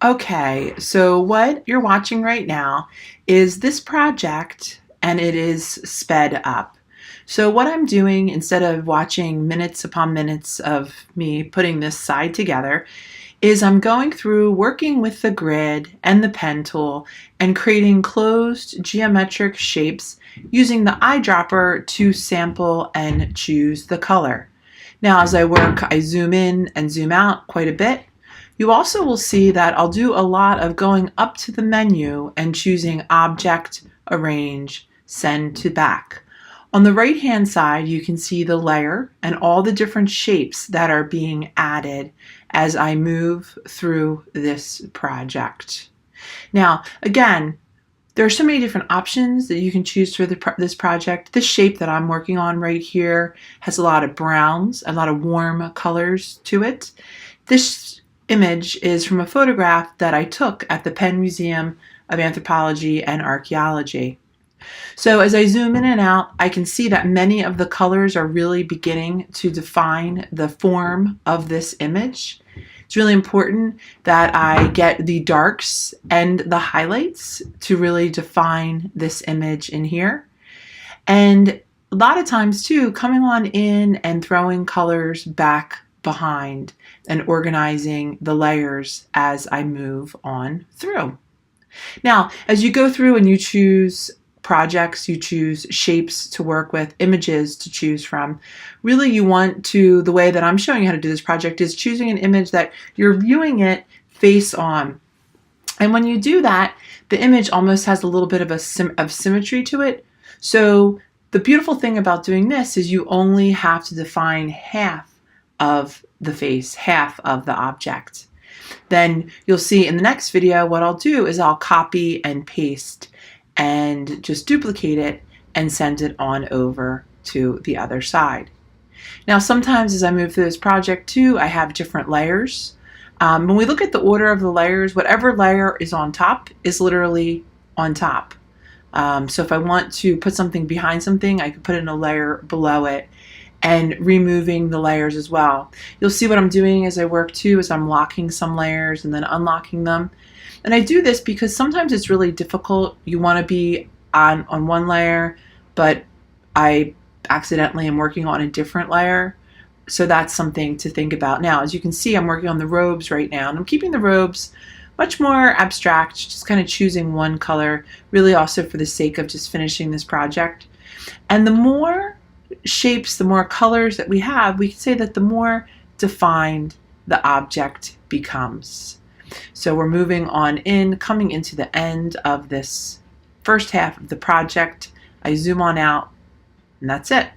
Okay, so what you're watching right now is this project and it is sped up. So what I'm doing instead of watching minutes upon minutes of me putting this side together is I'm going through working with the grid and the pen tool and creating closed geometric shapes using the eyedropper to sample and choose the color. Now as I work, I zoom in and zoom out quite a bit. You also will see that I'll do a lot of going up to the menu and choosing Object, Arrange, Send to Back. On the right hand side, you can see the layer and all the different shapes that are being added as I move through this project. Now, again, there are so many different options that you can choose for this project. This shape that I'm working on right here has a lot of browns, a lot of warm colors to it. This image is from a photograph that I took at the Penn Museum of Anthropology and Archaeology. So as I zoom in and out, I can see that many of the colors are really beginning to define the form of this image. It's really important that I get the darks and the highlights to really define this image in here. And a lot of times too, coming on in and throwing colors back behind and organizing the layers as I move on through. Now, as you go through and you choose projects, you choose shapes to work with, images to choose from. Really, you want to, the way that I'm showing you how to do this project is choosing an image that you're viewing it face on. And when you do that, the image almost has a little bit of symmetry to it. So the beautiful thing about doing this is you only have to define half of the face, half of the object. Then you'll see in the next video what I'll do is I'll copy and paste and just duplicate it and send it on over to the other side. Now sometimes as I move through this project too, I have different layers. When we look at the order of the layers, whatever layer is on top is literally on top. So if I want to put something behind something, I could put in a layer below it and removing the layers as well. You'll see what I'm doing as I work too is I'm locking some layers and then unlocking them. And I do this because sometimes it's really difficult. You want to be on one layer, but I accidentally am working on a different layer. So that's something to think about. Now, as you can see, I'm working on the robes right now, and I'm keeping the robes much more abstract, just kind of choosing one color, really also for the sake of just finishing this project. And the more shapes, the more colors that we have, we can say that the more defined the object becomes. So we're moving on in, coming into the end of this first half of the project. I zoom on out, and that's it.